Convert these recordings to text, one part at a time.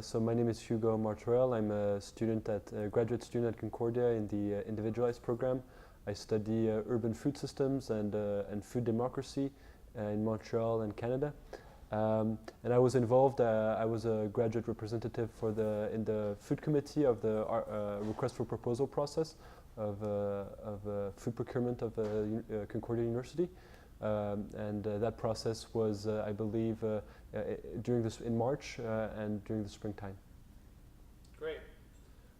So my name is Hugo Martorell. I'm a graduate student at Concordia in the individualized program. I study urban food systems and food democracy in Montreal and Canada. And I was involved. I was a graduate representative in the food committee of the request for proposal process of food procurement of Concordia University. That process was, I believe, in March and during the springtime. Great.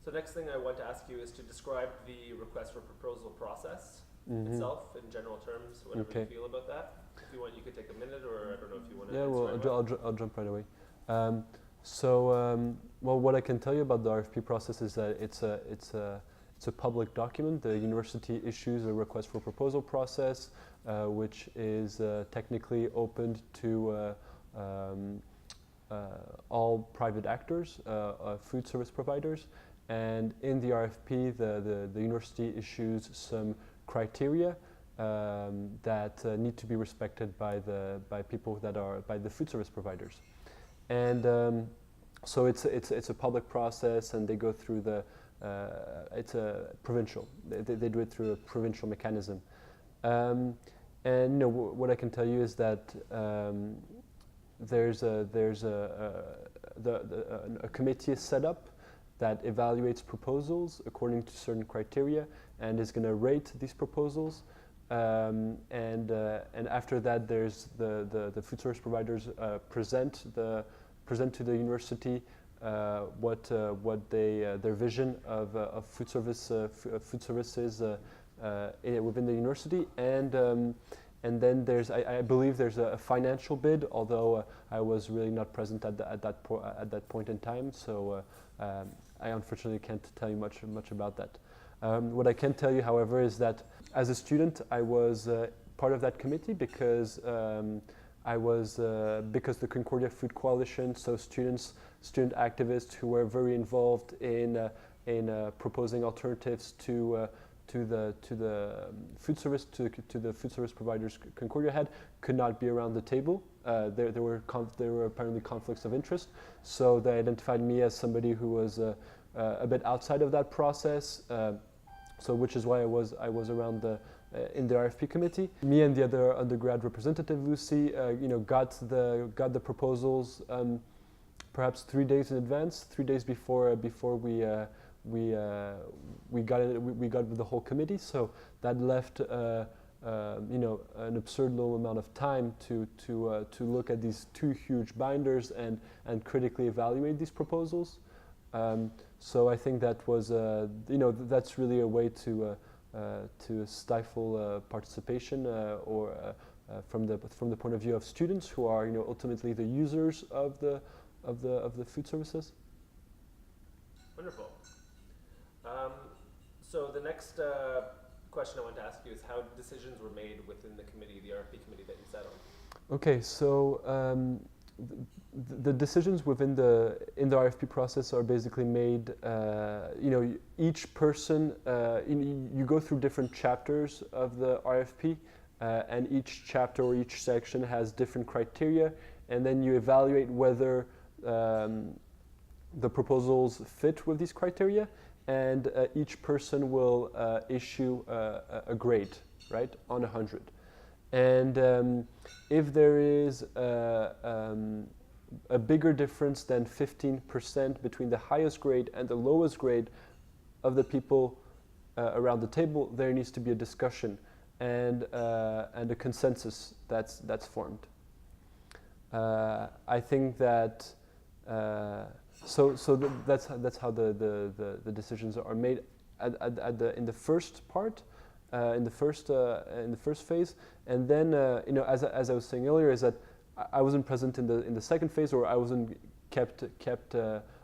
So next thing I want to ask you is to describe the request for proposal process itself in general terms, whatever you feel about that. If you want, you could take a minute, or I don't know if you want to. Yeah, well, I'll jump right away. Well, what I can tell you about the RFP process is that it's a public document. The university issues a request for proposal process, which is technically opened to all private actors, food service providers. And in the RFP, the university issues some criteria that need to be respected by the food service providers. And so it's a public process, and they go through it's a provincial. They do it through a provincial mechanism. And what I can tell you is that there's a committee is set up that evaluates proposals according to certain criteria and is going to rate these proposals. And after that, there's the food service providers present to the university their vision of food services within the university, and then I believe there's a financial bid, although I was really not present at that point in time, so I unfortunately can't tell you much about that. What I can tell you, however, is that as a student, I was part of that committee because the Concordia Food Coalition, so student activists who were very involved in proposing alternatives to the food service providers Concordia had, could not be around the table. There were apparently conflicts of interest, so they identified me as somebody who was a bit outside of that process. So which is why I was around in the RFP committee. Me and the other undergrad representative, Lucy, got the proposals perhaps 3 days in advance, 3 days before we got with the whole committee. So that left an absurd low amount of time to look at these two huge binders and critically evaluate these proposals. So I think that was that's really a way to stifle participation from the point of view of students who are ultimately the users of the food services. Wonderful. So the next question I want to ask you is how decisions were made within the committee, the RFP committee that you sat on. Okay, so the decisions in the RFP process are basically made. Each person, you go through different chapters of the RFP, and each chapter or each section has different criteria, and then you evaluate whether the proposals fit with these criteria, and each person will issue a grade, right, on 100. And if there is a bigger difference than 15% between the highest grade and the lowest grade of the people around the table, there needs to be a discussion and a consensus that's formed. I think that that's how the decisions are made in the first part. In the first phase, and then as I was saying earlier, is that I wasn't present in the second phase, or I wasn't kept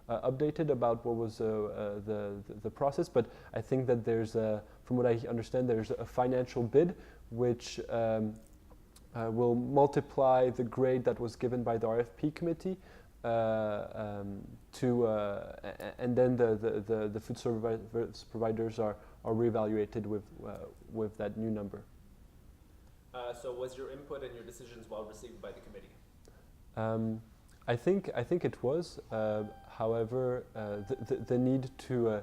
updated about what was the process. But I think that there's from what I understand, there's a financial bid which will multiply the grade that was given by the RFP committee and then the food service providers are reevaluated with that new number. So was your input and your decisions well received by the committee? I think it was. However, the need to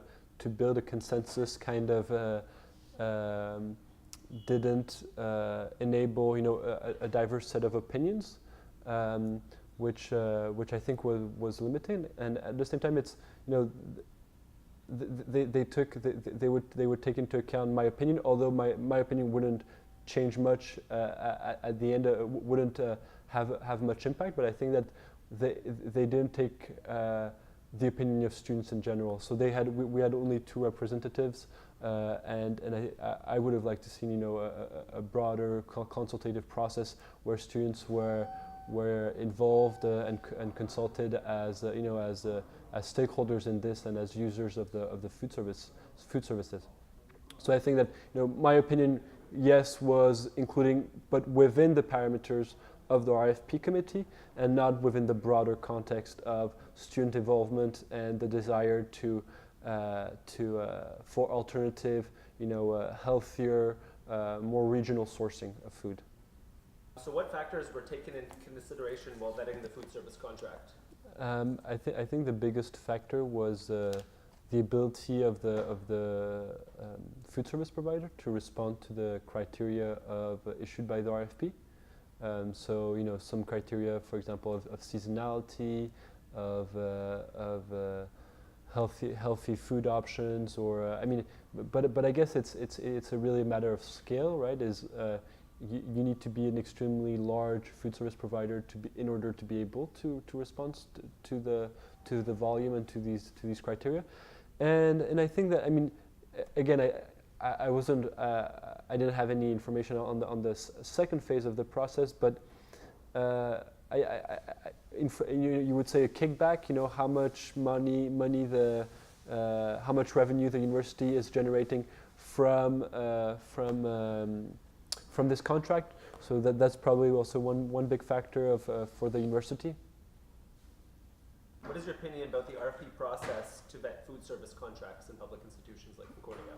build a consensus kind of didn't enable a diverse set of opinions, which I think was limiting. And at the same time, it's they would take into account my opinion, although my opinion wouldn't change much at the end, wouldn't have much impact. But I think that they didn't take the opinion of students in general. So we had only 2 representatives, and I would have liked to see a broader consultative process where students were involved and consulted as as stakeholders in this and as users of the food services. So I think that my opinion, yes, was including, but within the parameters of the RFP committee and not within the broader context of student involvement and the desire for alternative, healthier, more regional sourcing of food. So what factors were taken into consideration while vetting the food service contract? I think the biggest factor was the ability of the food service provider to respond to the criteria issued by the RFP. So some criteria, for example, of seasonality, of healthy food options, or but I guess it's a really matter of scale, right? You need to be an extremely large food service provider in order to be able to respond to the volume and to these criteria, and I think that again I wasn't I didn't have any information on the second phase of the process, but you would say a kickback. How much money how much revenue the university is generating from this contract. So that's probably also one big factor for the university. What is your opinion about the RFP process to vet food service contracts in public institutions like Concordia?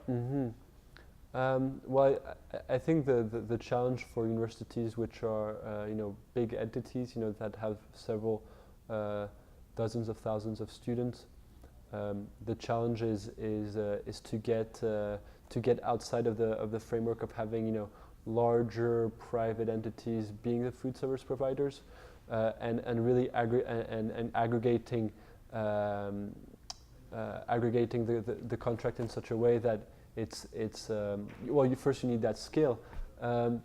Well, I think the challenge for universities, which are big entities, that have several dozens of thousands of students, the challenge is to get outside of the framework of having larger private entities being the food service providers, and really aggregating the contract in such a way that it's well, first you need that scale, but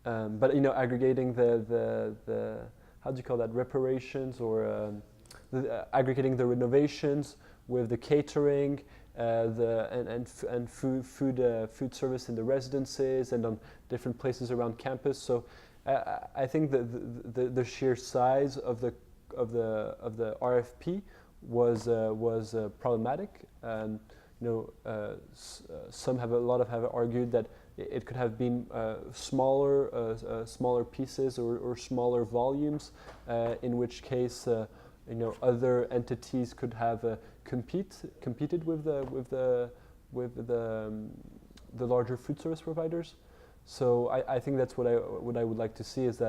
aggregating the how do you call that, reparations, or aggregating the renovations with the catering, and food service in the residences and on different places around campus. So I think the sheer size of the RFP was problematic. Some have argued that it could have been smaller pieces or smaller volumes, in which case other entities could have competed with the larger food service providers. So I think that's what I would like to see, is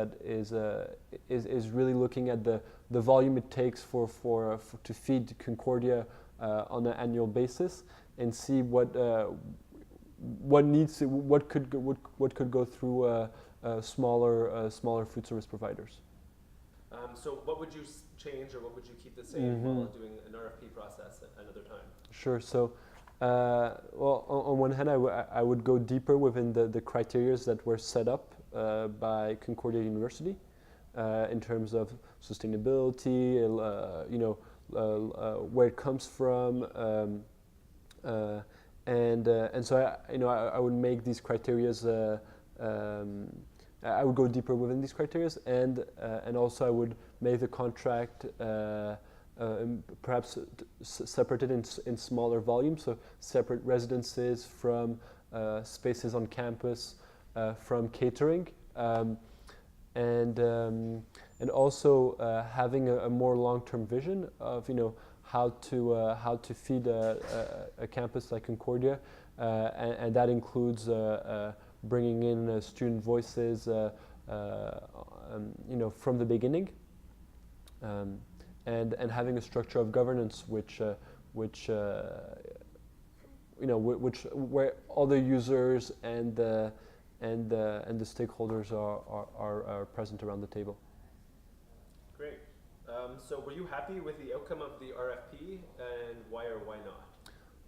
really looking at the volume it takes to feed Concordia on an annual basis, and see what could go through smaller food service providers. So what would you change, or what would you keep the same while doing an RFP process at another time? Sure. So, well, on one hand, I would go deeper within the criteria that were set up by Concordia University in terms of sustainability, where it comes from, and so I would make these criteria. I would go deeper within these criteria, and also I would make the contract perhaps separated in smaller volumes, so separate residences from spaces on campus, from catering, and also having a more long-term vision of how to feed a campus like Concordia, and that includes bringing in student voices, from the beginning. and having a structure of governance which where all the users and the stakeholders are present around the table. Great. So were you happy with the outcome of the RFP, and why or why not?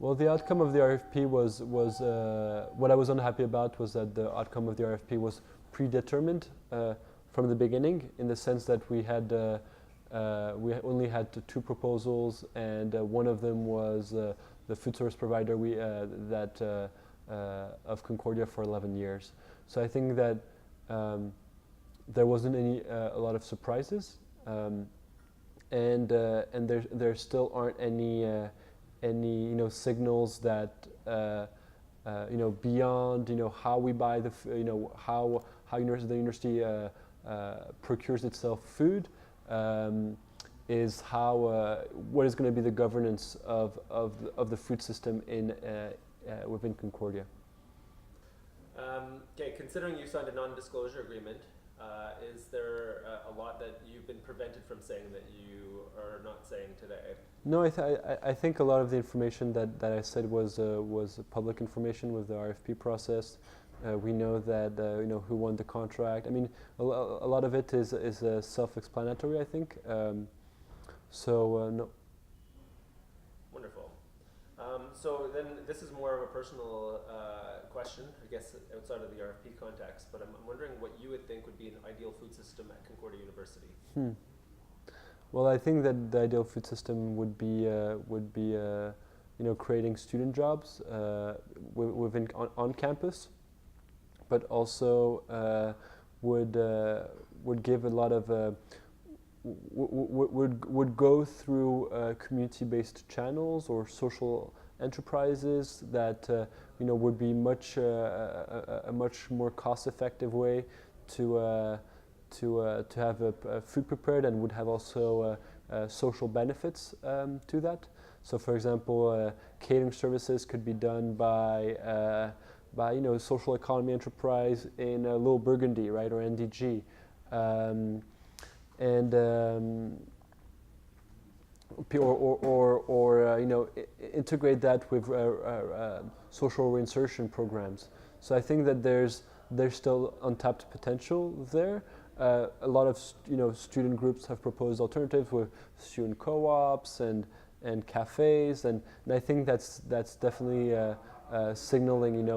Well, the outcome of the RFP was what I was unhappy about was that the outcome of the RFP was predetermined from the beginning, in the sense that we only had two proposals, and one of them was the food service provider of Concordia for 11 years. So I think that there wasn't a lot of surprises, and there still aren't any signals that beyond how we buy how the university procures itself food, is what is going to be the governance of the food system within Concordia. Okay, considering you signed a non-disclosure agreement, is there a lot that you've been prevented from saying that you are not saying today? No, I think a lot of the information that I said was public information with the RFP process. We know that who won the contract. I mean, a lot of it is self-explanatory, I think. No. Wonderful. So then, this is more of a personal question, I guess, outside of the RFP context. But I'm wondering what you would think would be an ideal food system at Concordia University. Well, I think that the ideal food system would be creating student jobs within on campus, but also would give a lot of would go through community-based channels or social enterprises that would be a much more cost-effective way to have a food prepared, and would have also social benefits to that. So, for example, catering services could be done by social economy enterprise in Little Burgundy, right, or NDG, integrate that with social reinsertion programs. So I think that there's still untapped potential there. A lot of student groups have proposed alternatives with student co-ops and cafes, and I think that's definitely signaling.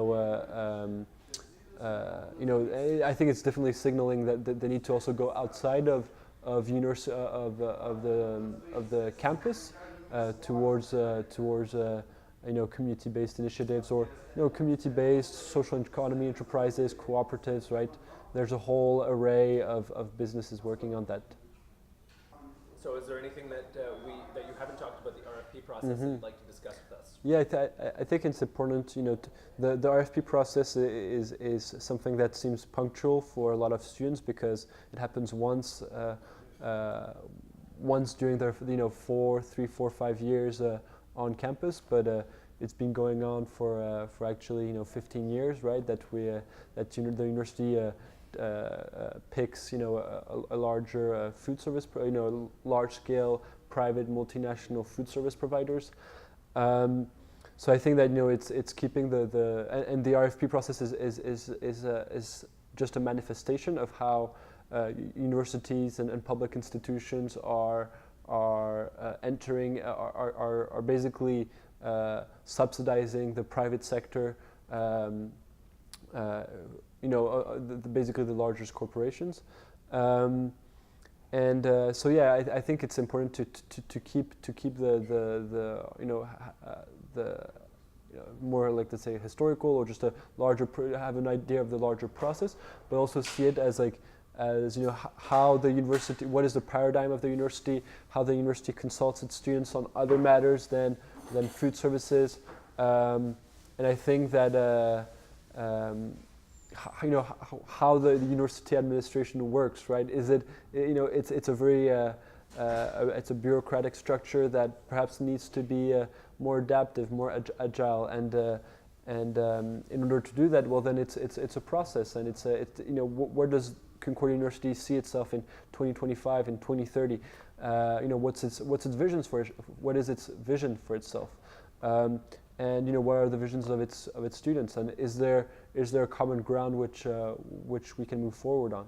I think it's definitely signaling that they need to also go outside of the campus towards community-based initiatives, or community-based social economy enterprises, cooperatives, right? There's a whole array of businesses working on that. So is there anything that you haven't talked about the RFP process that you'd like to discuss with us? Yeah, I think it's important. The RFP process is something that seems punctual for a lot of students, because it happens once during their 3, 4, 5 years on campus, but it's been going on for actually 15 years, right? That the university picks a larger food service, large scale private multinational food service providers. So I think that it's keeping and the RFP process is just a manifestation of how universities and public institutions are entering, are basically subsidizing the private sector, basically the largest corporations. So yeah, I think it's important to keep the more, like, let's say, historical, or just a larger have an idea of the larger process, but also see it as how the university, what is the paradigm of the university, how the university consults its students on other matters than food services, and I think that how the university administration works, right? Is it it's a very it's a bureaucratic structure that perhaps needs to be more adaptive, more agile, and in order to do that, well, then it's a process, and where does Concordia University see itself in 2025, in 2030? what's its visions for it, what is its vision for itself, and what are the visions of its students, and is there a common ground which we can move forward on.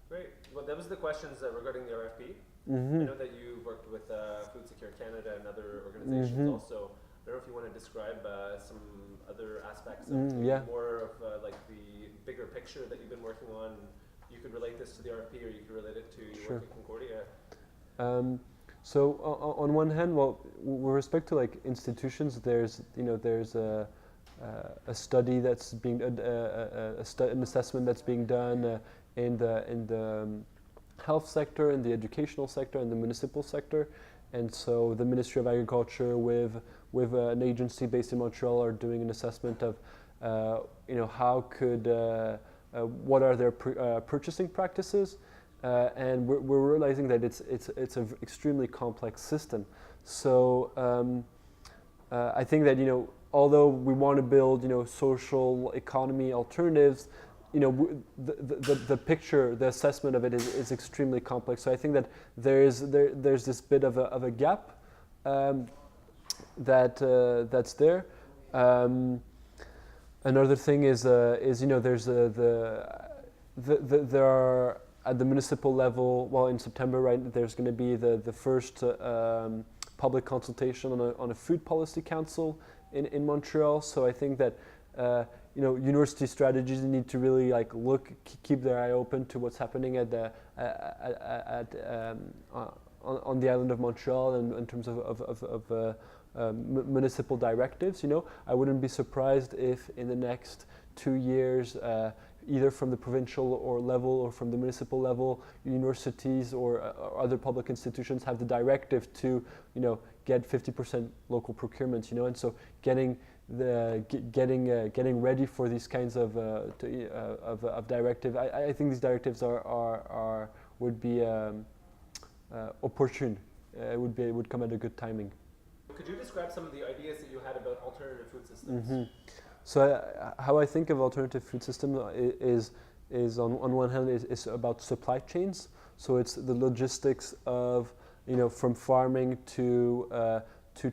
Great. Well, that was the questions regarding the RFP. Mm-hmm. I know that you worked with Food Secure Canada and other organizations. Mm-hmm. Also. I don't know if you want to describe some other aspects of more of like the bigger picture that you've been working on. You could relate this to the RFP, or you could relate it to your work at Concordia. So on one hand, well, with respect to like institutions, there's a study that's being an assessment that's being done in the health sector, in the educational sector, in the municipal sector, and so the Ministry of Agriculture with an agency based in Montreal are doing an assessment of how could what are their purchasing practices. And we're realizing that it's an extremely complex system. So I think that although we want to build social economy alternatives, the picture, the assessment of it is extremely complex. So I think that there's this bit of a gap that's there. Another thing is there's there are at the municipal level, well, in September, right, there's going to be the first public consultation on a food policy council in Montreal. So I think that university strategies need to really keep their eye open to what's happening on the island of Montreal, and in terms of municipal directives. I wouldn't be surprised if in the next 2 years, either from the provincial level or from the municipal level, universities or other public institutions have the directive to, get 50% local procurement. And so getting ready for these kinds of directive. I think these directives would be opportune. Would come at a good timing. Could you describe some of the ideas that you had about alternative food systems? Mm-hmm. So how I think of alternative food system is on one hand is about supply chains. So it's the logistics of from farming to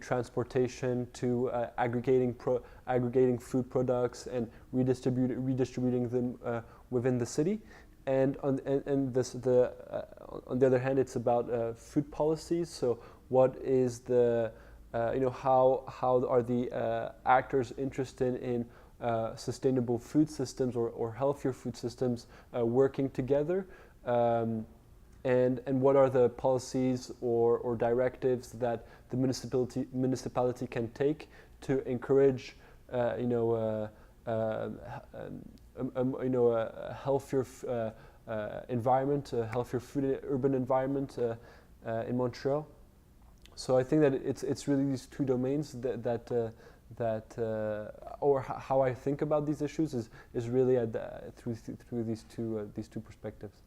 transportation to aggregating food products and redistributing them within the city. And on the other hand, it's about food policies. So what is the how are the actors interested in sustainable food systems or healthier food systems working together, and what are the policies or directives that the municipality can take to encourage a healthier environment, a healthier urban environment in Montreal. So I think that it's really these two domains or how I think about these issues is really through these two perspectives.